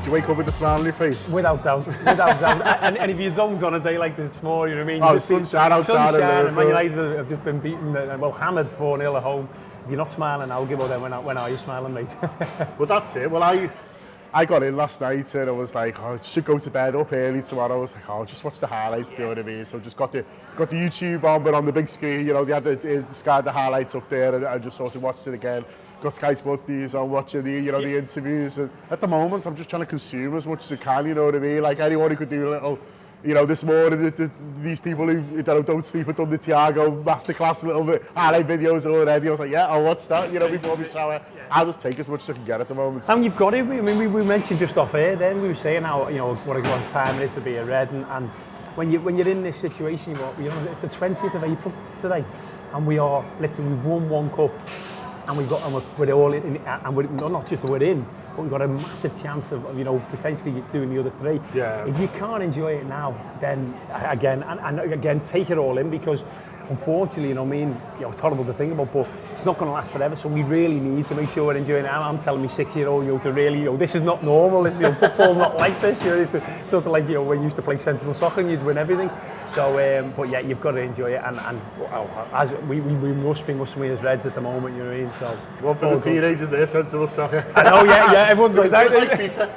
you wake up with a smile on your face? Without doubt, without doubt. And if you don't on a day like this tomorrow, you know what I mean? Oh, sunshine outside sunshine, and Man United have just been beaten, well, hammered 4-0 at home. If you're not smiling, I'll give up then. When are you smiling, mate? Well, that's it. Well, I got in last night and I was like, oh, I should go to bed up early tomorrow. I was like, oh, just watch the highlights, you know what I mean? So just got the YouTube on, but on the big screen, you know, they had the highlights up there, and I just sort of watched it again. Got Sky Sports News on, watching the interviews, and at the moment I'm just trying to consume as much as I can, you know what I mean? Like anyone who could do a little, you know, this morning, these people who don't sleep have done the Thiago masterclass a little bit, highlight videos already. I was like, yeah, I'll watch that, you know, before we shower. I'll just take as much as I can get at the moment. And you've got it. I mean, we mentioned just off air then, we were saying how, you know, what a good time it is to be a Red, and when you're in this situation, you know, it's the 20th of April today, and we are literally, we've won one cup. And we're all in, and we're not just we're in, but we've got a massive chance of you know, potentially doing the other three. Yeah. If you can't enjoy it now, then again take it all in, because unfortunately, you know, I mean, you know, it's horrible to think about, but it's not going to last forever. So we really need to make sure we're enjoying it. I'm telling me 6-year-old, you know, to really, you know, this is not normal. This, you know, football's not like this. You know, it's sort of like, you know, when you used to play sensible soccer and you'd win everything. So, but yeah, you've got to enjoy it, and as we must be as Reds at the moment, you know what I mean? So it's one for the teenagers there, sensible soccer. I know, yeah, everyone's like that. It's like FIFA.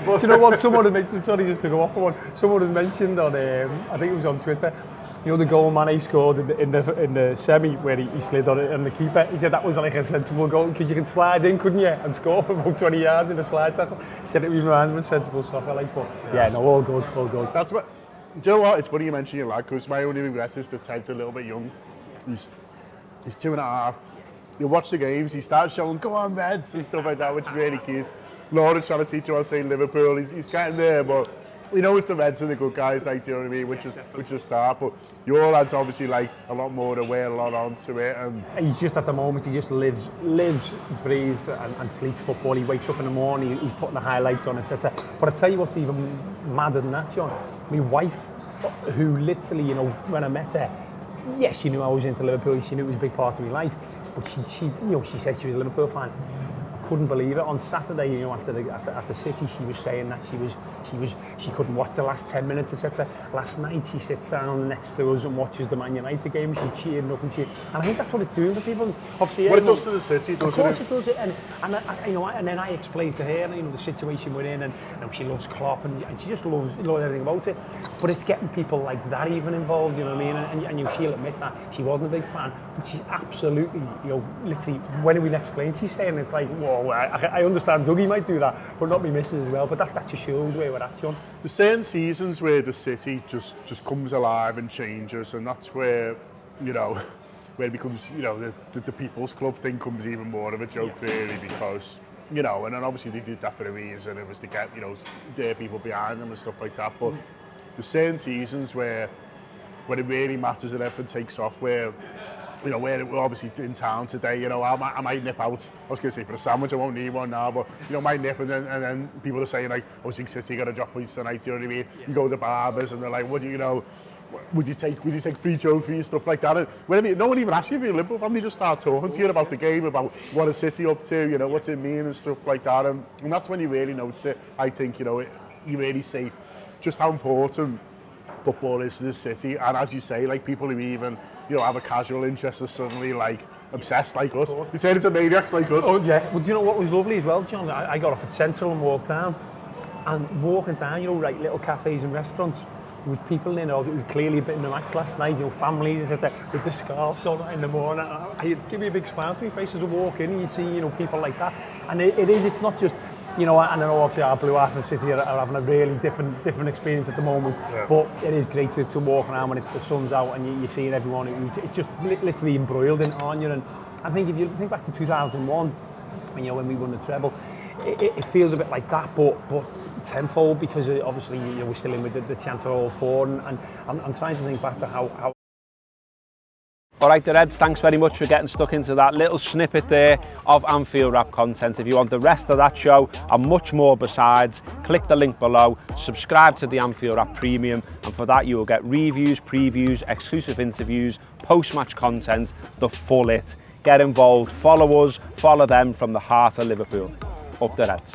Do you know what? Someone had mentioned, sorry, just to go off on one. Someone had mentioned on, I think it was on Twitter, you know, the goal Mane scored in the semi where he slid on it and the keeper. He said that was like a sensible goal because you can slide in, couldn't you, and score from about 20 yards in a slide tackle. He said it reminds him of sensible soccer, like, but yeah, no, all good. That's what. Do you know what? It's funny you mention your lad, because my only regret is that Ted's a little bit young. He's 2.5. You watch the games, he starts showing, go on, Reds, and stuff like that, which is really cute. Laura's trying to teach him how to say Liverpool. He's getting there, but he knows the Reds are the good guys, like, do you know what I mean? Which is a start. But your lad's obviously like a lot more aware, a lot onto it. And he's just at the moment, he just lives, breathes, and sleeps football. He wakes up in the morning, he's putting the highlights on, etc. But I tell you what's even madder than that, John. My wife, who literally, you know, when I met her, yes, she knew I was into Liverpool. She knew it was a big part of my life. But she, you know, she said she was a Liverpool fan. Couldn't believe it. On Saturday, you know, after City, she was saying that she couldn't watch the last 10 minutes, etc. Last night, she sits down next to us and watches the Man United game. She's cheering up and cheering. And I think that's what it's doing for people. Obviously, what it does to the city, doesn't it? Of course it does. And you know, and then I explained to her, you know, the situation we're in, and you know, she loves Klopp, and she just loves everything about it. But it's getting people like that even involved, you know what I mean? And she'll admit that she wasn't a big fan, but she's absolutely, you know, literally, when we next playing, she's saying it's like, whoa. I understand Dougie might do that, but not me missus as well. But that just shows where we're at, John. There's certain seasons where the city just comes alive and changes, and that's where, you know, where it becomes, you know, the people's club thing comes even more of a joke, really, because, you know, and then obviously they did that for a reason. It was to get, you know, their people behind them and stuff like that. But there's certain seasons where it really matters and everything takes off, where, you know, we're obviously in town today, you know, I might nip out, I was going to say for a sandwich, I won't need one now, but, you know, might nip, and then people are saying, like, oh, City got a drop points tonight, do you know what I mean? Yeah. You go to the barbers, and they're like, what do you know, would you take free trophies, stuff like that? And whenever, no one even asks you if you're a Liverpool fan, they just start talking to you about the game, about what is City up to, you know, what's it mean and stuff like that, and that's when you really notice it, I think, you know, you really see just how important football is to the city. And as you say, like, people who even, you know, have a casual interest are suddenly like obsessed like us. You turn into maniacs like us. Oh yeah. Well, do you know what was lovely as well, John? I got off at Central and walked down, and walking down, you know, like little cafes and restaurants with people in, or who were clearly a bit in the match last night, you know, families, etc., with the scarves on in the morning. It give me a big smile to my face as I walk in, and you see, you know, people like that. And it's not just, you know, and I know obviously our Blue Arthur City are having a really different experience at the moment, yeah. But it is great to walk around when the sun's out and you're seeing everyone. It's just literally embroiled in it, aren't you? And I think if you think back to 2001, when we won the treble, it feels a bit like that, but tenfold, because obviously, you know, we're still in with the chance for all four, and I'm trying to think back to how. All right, the Reds, thanks very much for getting stuck into that little snippet there of Anfield Wrap content. If you want the rest of that show and much more besides, click the link below, subscribe to the Anfield Wrap Premium, and for that you will get reviews, previews, exclusive interviews, post-match content, the full it. Get involved, follow us, follow them from the heart of Liverpool. Up the Reds.